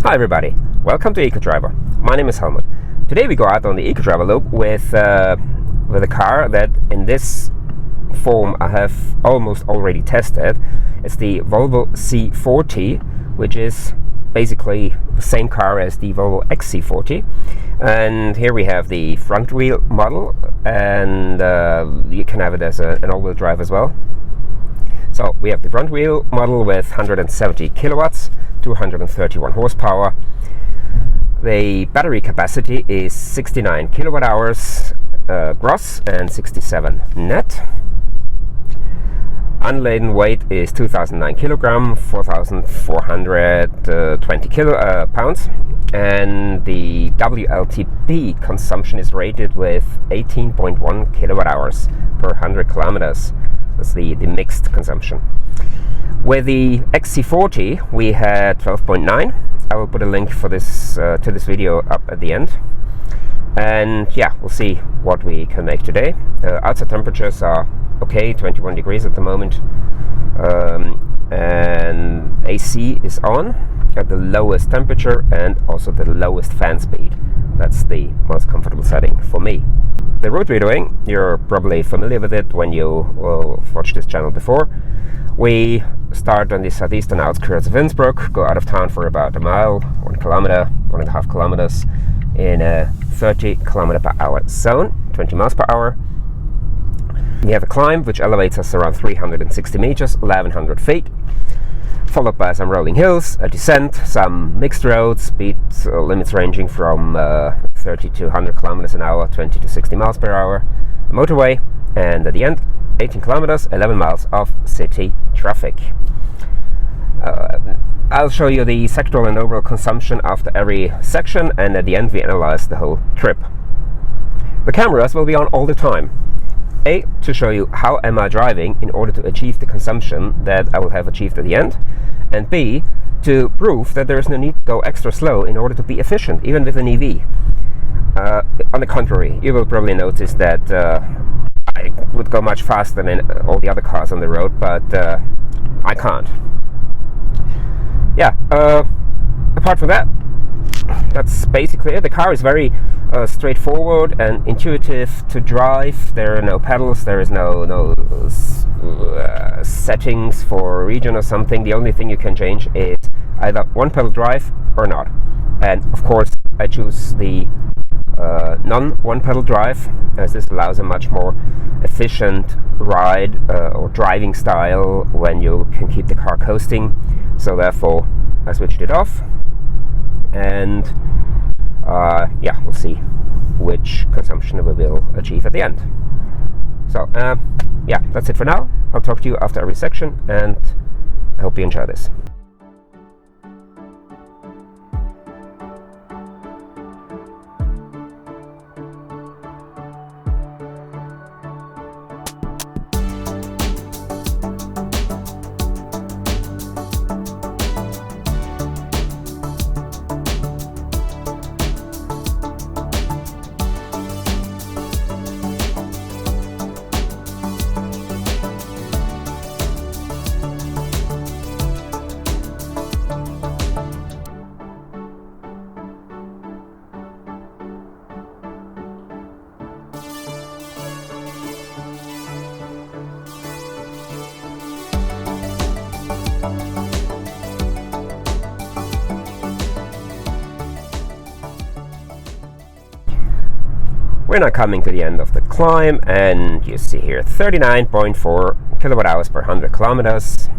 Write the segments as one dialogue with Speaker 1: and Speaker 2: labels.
Speaker 1: Hi everybody, welcome to Ecodriver. My name is Helmut. Today we go out on the Ecodriver loop with a car that in this form I have almost already tested. It's the Volvo C40, which is basically the same car as the Volvo XC40. And here we have the front wheel model, and you can have it as an all-wheel drive as well. So we have the front wheel model with 170 kilowatts, 231 horsepower. The battery capacity is 69 kilowatt hours gross and 67 net. Unladen weight is 2009 kilogram, 4,420 pounds, and the WLTP consumption is rated with 18.1 kilowatt hours per 100 kilometers. That's the mixed consumption. With the XC40 we had 12.9. I will put a link for this to this video up at the end. And yeah, we'll see what we can make today. Outside temperatures are okay, 21 degrees at the moment, and AC is on at the lowest temperature and also the lowest fan speed. That's the most comfortable setting for me. The route we're doing, you're probably familiar with it when you watched this channel before. We start on the southeastern outskirts of Innsbruck, go out of town for about a mile, 1 kilometer, 1.5 kilometers in a 30 kilometer per hour zone, 20 miles per hour. We have a climb which elevates us around 360 meters, 1100 feet, followed by some rolling hills, a descent, some mixed roads, speed limits ranging from 30 to 100 kilometers an hour, 20 to 60 miles per hour, a motorway, and at the end 18 kilometers, 11 miles of city traffic. I'll show you the sectoral and overall consumption after every section, and at the end we analyze the whole trip. The cameras will be on all the time. A, to show you how am I driving in order to achieve the consumption that I will have achieved at the end, and B, to prove that there is no need to go extra slow in order to be efficient, even with an EV. On the contrary, you will probably notice that I would go much faster than all the other cars on the road, but I can't. Yeah, apart from that, that's basically it. The car is very straightforward and intuitive to drive. There are no pedals, there is no settings for region or something. The only thing you can change is either one pedal drive or not. And of course I choose the non-one pedal drive, as this allows a much more efficient ride or driving style when you can keep the car coasting. So therefore I switched it off, and yeah, we'll see which consumption we will achieve at the end. So yeah, that's it for now. I'll talk to you after every section, and I hope you enjoy this. We're now coming to the end of the climb, and you see here 39.4 kilowatt hours per 100 kilometers.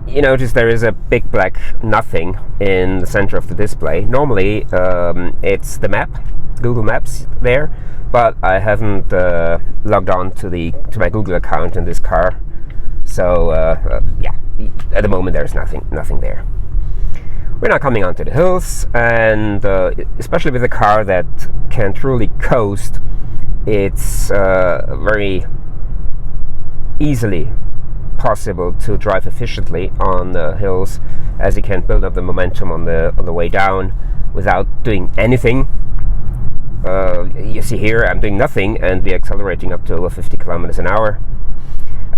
Speaker 1: You notice there is a big black nothing in the center of the display. Normally it's the map, Google Maps there, but I haven't logged on to my Google account in this car, so yeah, at the moment there's nothing there. We're now coming onto the hills, and especially with a car that can truly coast, it's very easily possible to drive efficiently on the hills, as you can build up the momentum on the way down without doing anything. You see here I'm doing nothing, and we're accelerating up to over 50 kilometers an hour.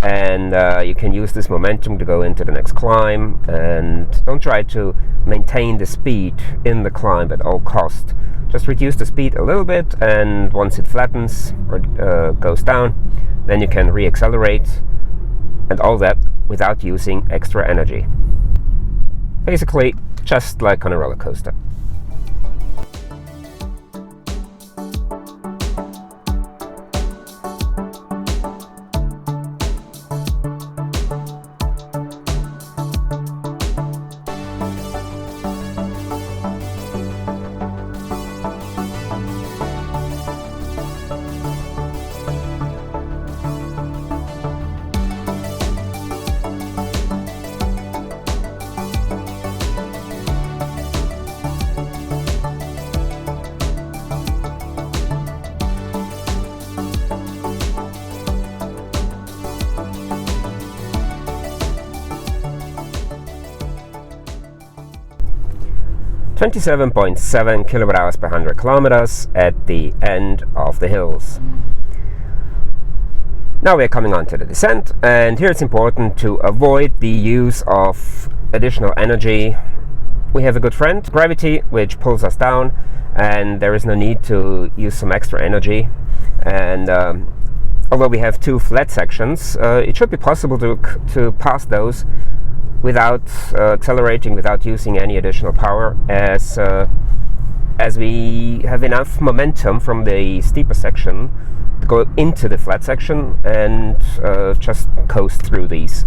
Speaker 1: and you can use this momentum to go into the next climb, and don't try to maintain the speed in the climb at all cost. Just reduce the speed a little bit, and once it flattens or goes down, then you can re-accelerate, and all that without using extra energy. Basically, just like on a roller coaster. (27.7 kWh per 100 kilometers at the end of the hills. Now we're coming on to the descent, and here it's important to avoid the use of additional energy. We have a good friend, gravity, which pulls us down, and there is no need to use some extra energy. And although we have two flat sections, it should be possible to pass those without accelerating, without using any additional power, as we have enough momentum from the steeper section to go into the flat section and just coast through these.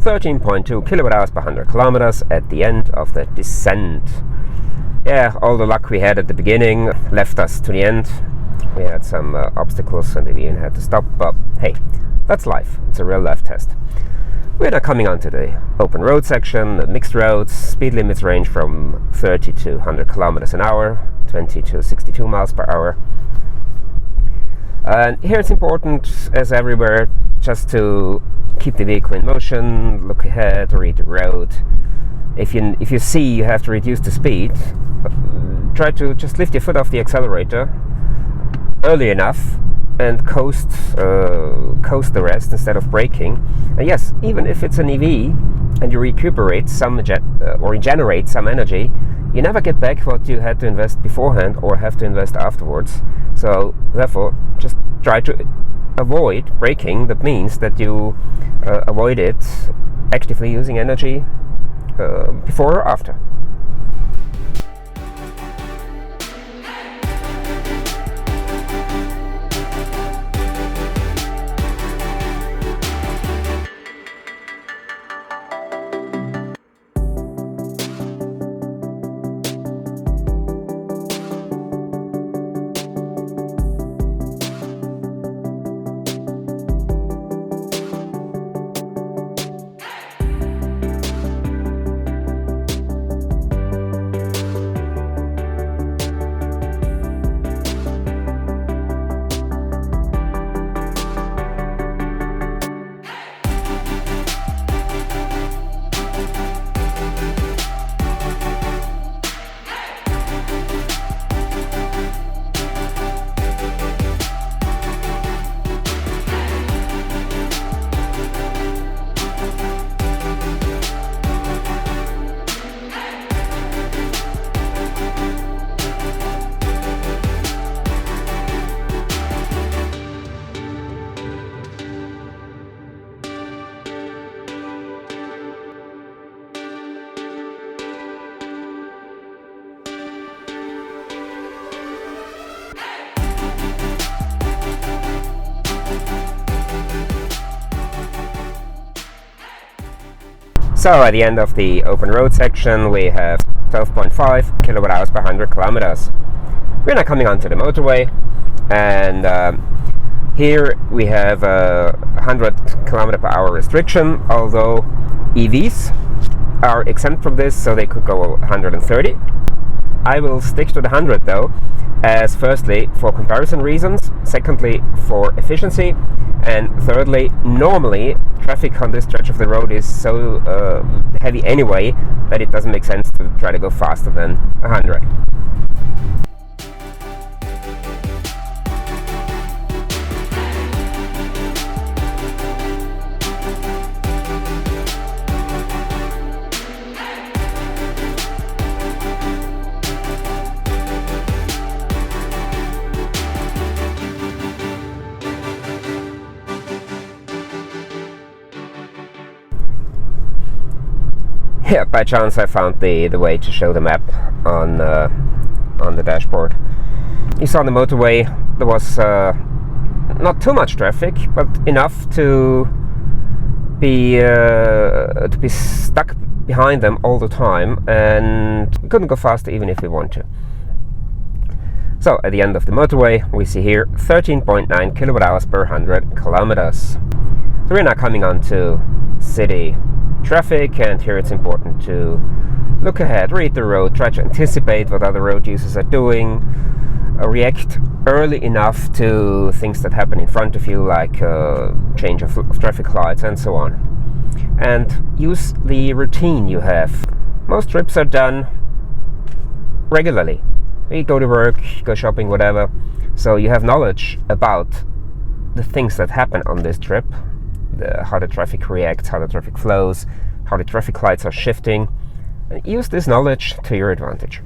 Speaker 1: (13.2 kWh per 100 kilometers at the end of the descent. Yeah, all the luck we had at the beginning left us to the end. We had some obstacles and we even had to stop, but hey, that's life. It's a real life test. We're now coming onto the open road section, the mixed roads. Speed limits range from 30 to 100 kilometers an hour, 20 to 62 miles per hour. And here it's important, as everywhere, just to keep the vehicle in motion, look ahead, read the road. If you see you have to reduce the speed, try to just lift your foot off the accelerator early enough and coast the rest instead of braking. And yes, even if it's an EV and you recuperate some or generate some energy, you never get back what you had to invest beforehand or have to invest afterwards. So therefore, just try to avoid braking. That means that you avoid it actively using energy before or after. So at the end of the open road section we have 12.5 kilowatt hours per 100 kilometers. We're now coming onto the motorway, and here we have a 100 km per hour restriction, although EVs are exempt from this, so they could go 130. I will stick to the 100 though, as firstly for comparison reasons, secondly for efficiency, and thirdly, normally traffic on this stretch of the road is so heavy anyway that it doesn't make sense to try to go faster than 100. Yeah, by chance I found the way to show the map on the dashboard. You saw on the motorway there was not too much traffic, but enough to be stuck behind them all the time, and we couldn't go faster even if we want to. So at the end of the motorway we see here 13.9 kilowatt hours per 100 kilometers. So we're now coming on to city traffic, and here it's important to look ahead, read the road, try to anticipate what other road users are doing, react early enough to things that happen in front of you, like change of traffic lights and so on, and use the routine you have. Most trips are done regularly. You go to work, go shopping, whatever, so you have knowledge about the things that happen on this trip, how the traffic reacts, how the traffic flows, how the traffic lights are shifting, and use this knowledge to your advantage.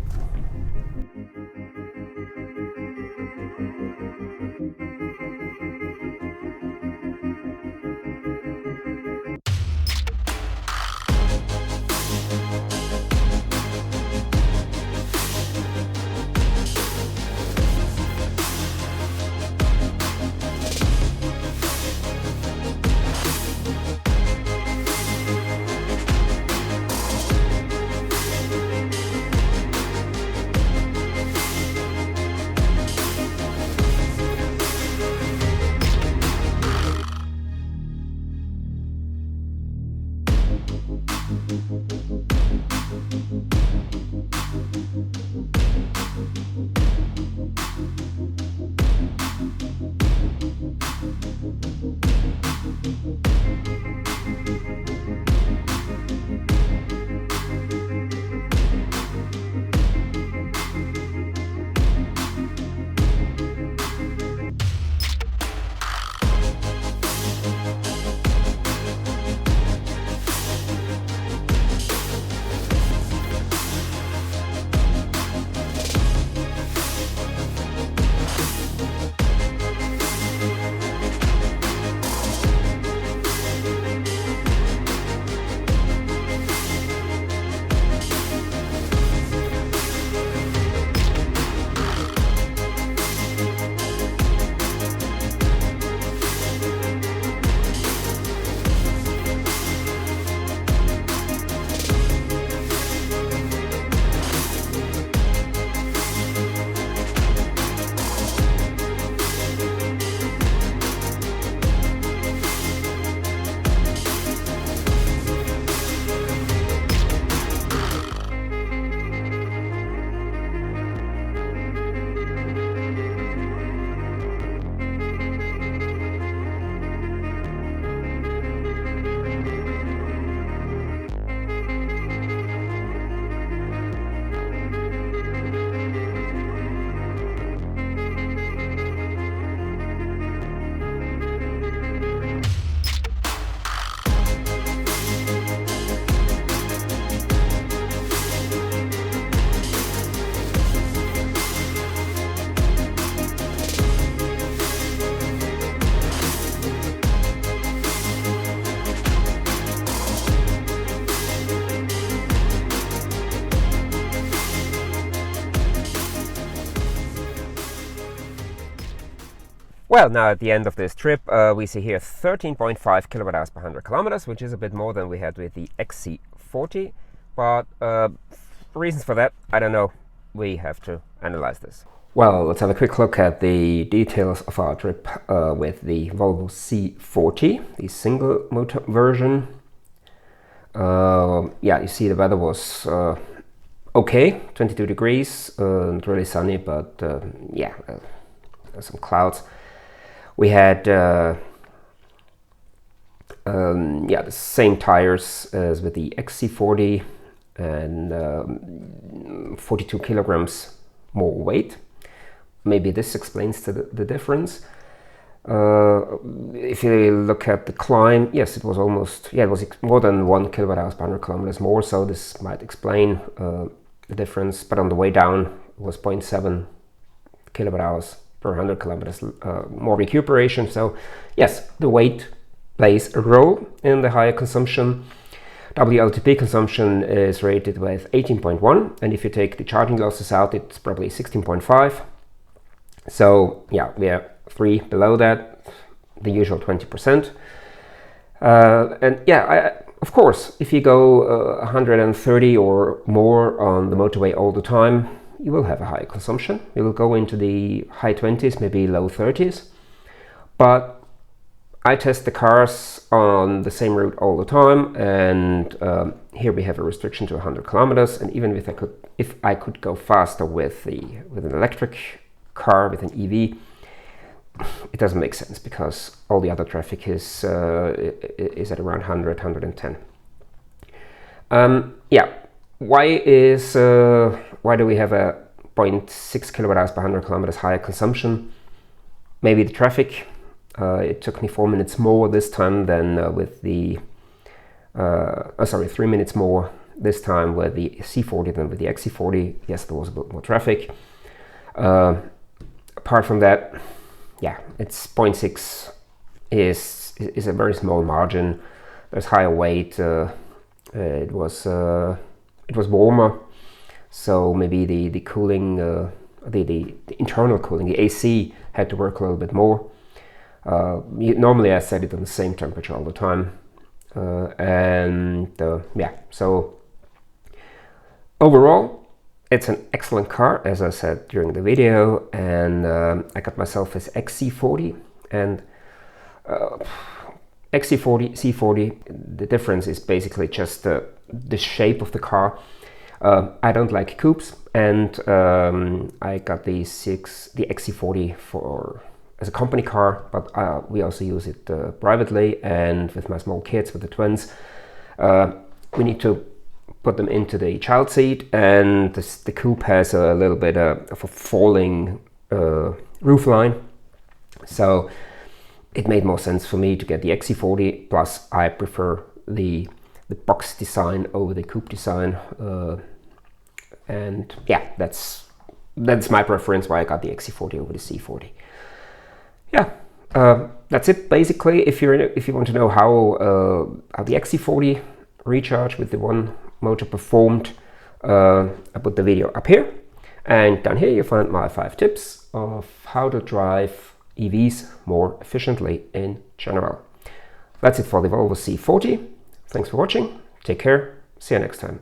Speaker 1: Well, now at the end of this trip, we see here 13.5 kilowatt hours per 100 kilometers, which is a bit more than we had with the XC40. But reasons for that, I don't know. We have to analyze this. Well, let's have a quick look at the details of our trip with the Volvo C40, the single motor version. Yeah, you see the weather was okay, 22 degrees, not really sunny, but yeah, some clouds. We had yeah, the same tires as with the XC40 and 42 kilograms more weight. Maybe this explains the difference. If you look at the climb, yes, it was almost, yeah, it was more than 1 kilowatt hours per 100 kilometers more, so this might explain the difference. But on the way down, it was 0.7 kilowatt hours per 100 kilometers more recuperation. So yes, the weight plays a role in the higher consumption. WLTP consumption is rated with 18.1, and if you take the charging losses out, it's probably 16.5. So yeah, we are 3 below that, the usual 20%. And yeah, of course, if you go 130 or more on the motorway all the time, you will have a high consumption. You will go into the high 20s, maybe low 30s. But I test the cars on the same route all the time, and here we have a restriction to 100 kilometers. And even if I could go faster with an electric car, with an EV, it doesn't make sense because all the other traffic is at around 100, 110. Yeah, why do we have a 0.6 kilowatt hours per 100 kilometers higher consumption? Maybe the traffic. It took me 4 minutes more this time than with the 3 minutes more this time with the C40 than with the XC40. Yes, there was a bit more traffic. Apart from that, yeah, it's 0.6 is a very small margin. There's higher weight. It was warmer, so maybe the cooling, the internal cooling, the AC had to work a little bit more. Normally I set it on the same temperature all the time, and yeah, so overall it's an excellent car, as I said during the video, and I got myself this XC40 and XC40, C40. The difference is basically just the shape of the car. I don't like coupes, and I got the XC40 as a company car, but we also use it privately, and with my small kids, with the twins, we need to put them into the child seat, and the coupe has a little bit of a falling roof line, so it made more sense for me to get the XC40. Plus I prefer the box design over the coupe design, and yeah, that's my preference why I got the XC40 over the C40. Yeah, that's it basically. If you want to know how the XC40 Recharge with the one motor performed, I put the video up here, and down here you find my 5 tips of how to drive EVs more efficiently in general. That's it for the Volvo C40. Thanks for watching, take care, see you next time.